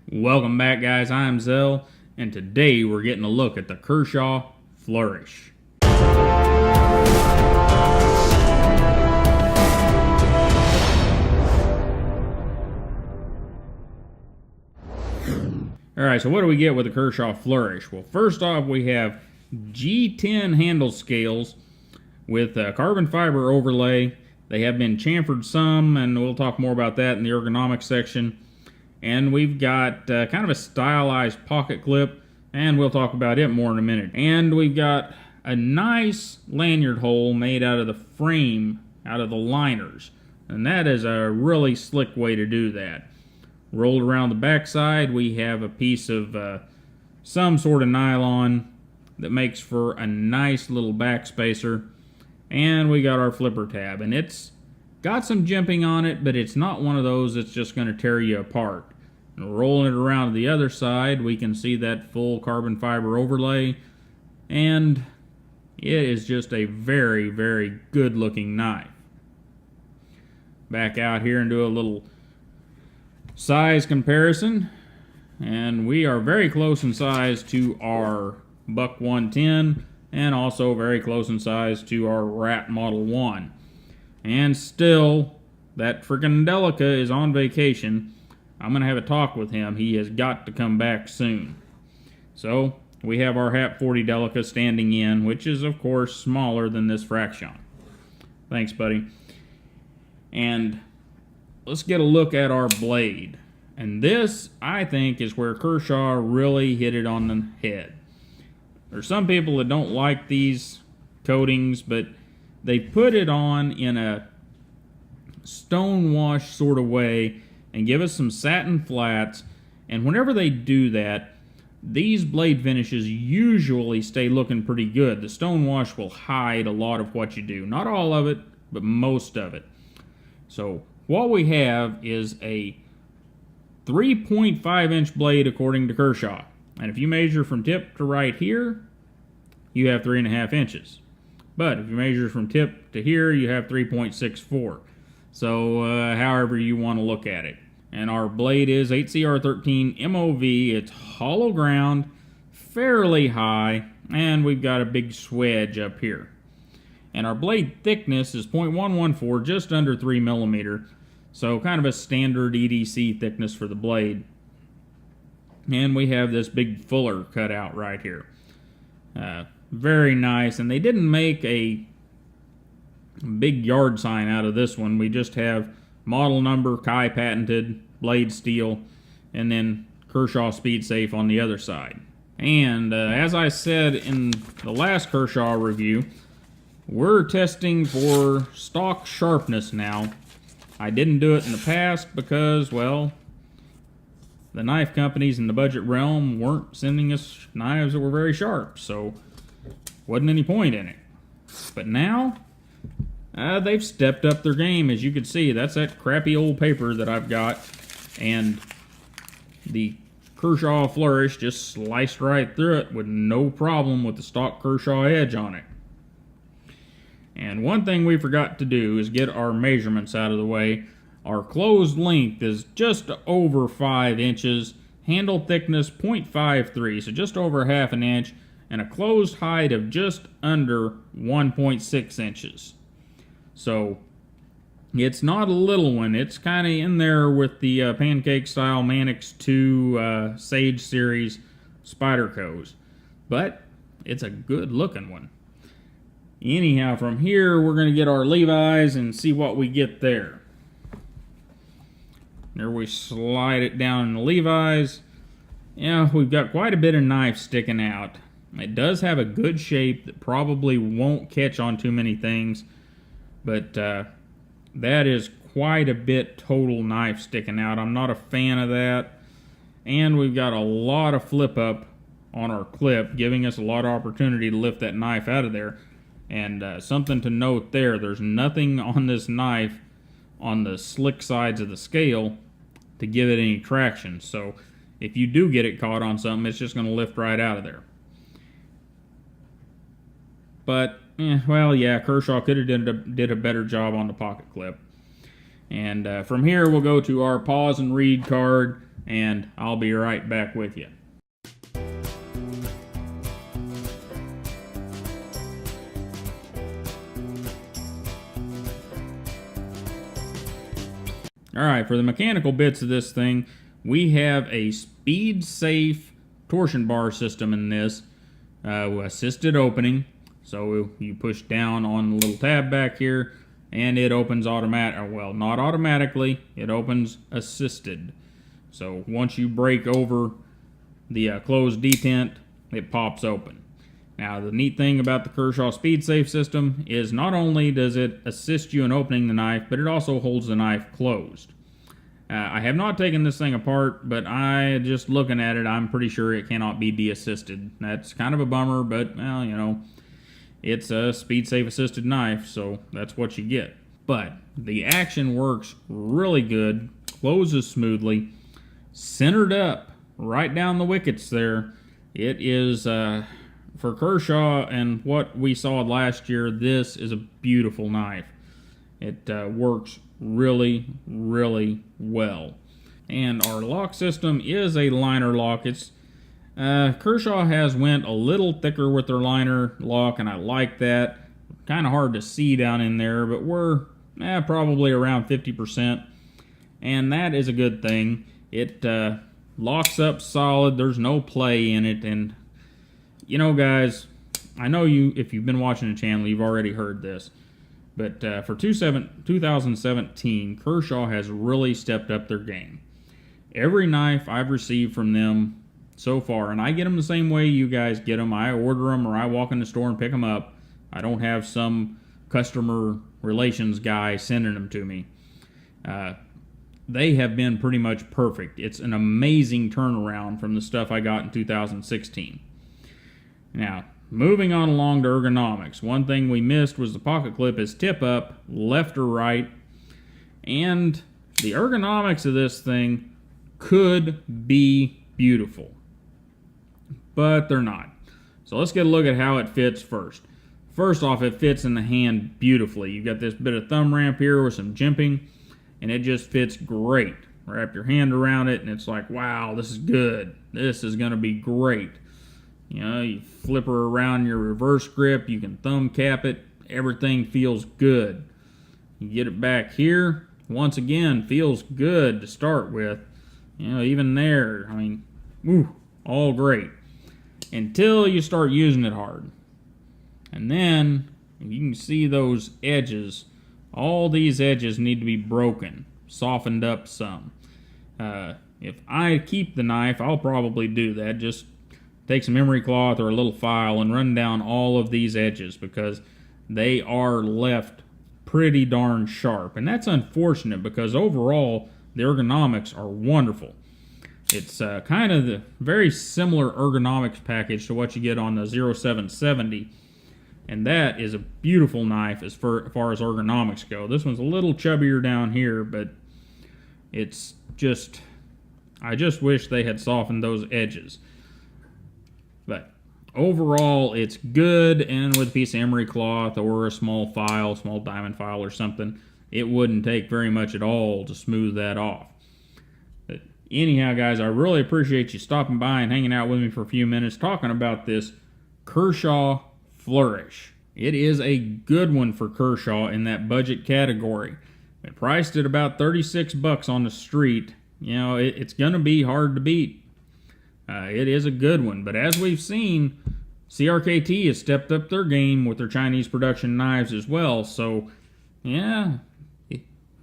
Welcome back, guys. I'm Zell, and today we're getting a look at the Kershaw Flourish. Alright, so what do we get with the Kershaw Flourish? Well, first off, we have G10 handle scales with carbon fiber overlay. They have been chamfered some, and we'll talk more about that in the ergonomics section. And we've got kind of a stylized pocket clip, and we'll talk about it more in a minute. And we've got a nice lanyard hole made out of the frame, out of the liners. And that is a really slick way to do that. Rolled around the backside, we have a piece of some sort of nylon that makes for a nice little back spacer. And we got our flipper tab, and it's got some jimping on it, but it's not one of those that's just going to tear you apart. And rolling it around to the other side, we can see that full carbon fiber overlay, and it is just a very, very good looking knife. Back out here and do a little size comparison, and we are very close in size to our Buck 110, and also very close in size to our Rat Model 1. And still, that frickin' Delica is on vacation. I'm going to have a talk with him. He has got to come back soon. So, we have our HAP 40 Delica standing in, which is, of course, smaller than this Fraction. Thanks, buddy. And let's get a look at our blade. And this, I think, is where Kershaw really hit it on the head. There's some people that don't like these coatings, but they put it on in a stone wash sort of way and give us some satin flats. And whenever they do that, these blade finishes usually stay looking pretty good. The stone wash will hide a lot of what you do. Not all of it, but most of it. So what we have is a 3.5 inch blade according to Kershaw. And if you measure from tip to right here, you have 3.5 inches. But if you measure from tip to here, you have 3.64. So however you want to look at it. And our blade is 8CR13 MOV. It's hollow ground, fairly high, and we've got a big swedge up here. And our blade thickness is 0.114, just under 3 millimeter. So kind of a standard EDC thickness for the blade. And we have this big fuller cut out right here. Very nice. And they didn't make a big yard sign out of this one. We just have model number, Kai patented, blade steel, and then Kershaw Speed Safe on the other side. And as I said in the last Kershaw review, we're testing for stock sharpness now. I didn't do it in the past because, well, the knife companies in the budget realm weren't sending us knives that were very sharp, so wasn't any point in it. But now, they've stepped up their game. As you can see, that's that crappy old paper that I've got, and the Kershaw Flourish just sliced right through it with no problem with the stock Kershaw edge on it. And one thing we forgot to do is get our measurements out of the way. Our closed length is just over 5 inches, handle thickness 0.53, so just over half an inch, and a closed height of just under 1.6 inches. So it's not a little one. It's kind of in there with the pancake style Mannix 2 Sage series Spydercos, but it's a good looking one. Anyhow, from here we're going to get our Levi's and see what we get there. There we slide it down in the Levi's. Yeah, we've got quite a bit of knife sticking out. It does have a good shape that probably won't catch on too many things, but that is quite a bit total knife sticking out. I'm not a fan of that. And we've got a lot of flip up on our clip, giving us a lot of opportunity to lift that knife out of there. And something to note there, there's nothing on this knife on the slick sides of the scale to give it any traction. So if you do get it caught on something, it's just going to lift right out of there. But, well, yeah, Kershaw could have did a better job on the pocket clip. And from here, we'll go to our pause and read card. and I'll be right back with you. Alright, for the mechanical bits of this thing, we have a speed-safe torsion bar system in this, assisted opening. So you push down on the little tab back here, and it opens automatic. Well, not automatically, it opens assisted. So once you break over the closed detent, it pops open. Now, the neat thing about the Kershaw Speed Safe system is not only does it assist you in opening the knife, but it also holds the knife closed. I have not taken this thing apart, but just looking at it, I'm pretty sure it cannot be de-assisted. That's kind of a bummer, but, well, you know, it's a Speed Safe assisted knife, so that's what you get. But the action works really good, closes smoothly, centered up right down the wickets there. It is... for Kershaw and what we saw last year, this is a beautiful knife. It works really, really well. And our lock system is a liner lock. It's Kershaw has went a little thicker with their liner lock, and I like that. Kind of hard to see down in there, but we're probably around 50%. And that is a good thing. It locks up solid. There's no play in it, and you know, guys, I know if you've been watching the channel, you've already heard this. But for 2017, Kershaw has really stepped up their game. Every knife I've received from them so far, and I get them the same way you guys get them. I order them or I walk in the store and pick them up. I don't have some customer relations guy sending them to me. They have been pretty much perfect. It's an amazing turnaround from the stuff I got in 2016. Now, moving on along to ergonomics. One thing we missed was the pocket clip is tip up, left or right. And the ergonomics of this thing could be beautiful, but they're not. So let's get a look at how it fits first. First off, it fits in the hand beautifully. You've got this bit of thumb ramp here with some jimping, and it just fits great. Wrap your hand around it, and it's like, wow, this is good. This is going to be great. You know, you flip her around your reverse grip, you can thumb cap it, everything feels good. You get it back here, once again, feels good to start with. You know, even there, I mean, all great. Until you start using it hard. And then, you can see those edges. All these edges need to be broken, softened up some. If I keep the knife, I'll probably do that. Just take some emery cloth or a little file and run down all of these edges because they are left pretty darn sharp. And that's unfortunate because overall the ergonomics are wonderful. It's kind of the very similar ergonomics package to what you get on the 0770. And that is a beautiful knife as far as ergonomics go. This one's a little chubbier down here, but it's just, I just wish they had softened those edges. But overall, it's good, and with a piece of emery cloth or a small file, small diamond file or something, it wouldn't take very much at all to smooth that off. But anyhow, guys, I really appreciate you stopping by and hanging out with me for a few minutes talking about this Kershaw Flourish. It is a good one for Kershaw in that budget category. It priced at about $36 on the street. You know, it's going to be hard to beat. It is a good one, but as we've seen, CRKT has stepped up their game with their Chinese production knives as well. So, yeah,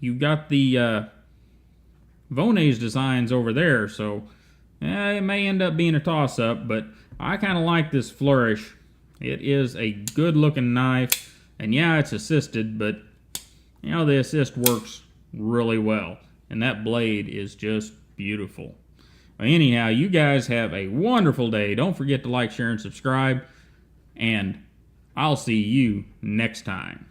you got the Vonage designs over there. So, it may end up being a toss-up, but I kind of like this Flourish. It is a good-looking knife, and yeah, it's assisted, but you know the assist works really well, and that blade is just beautiful. Anyhow, you guys have a wonderful day. Don't forget to like, share, and subscribe. And I'll see you next time.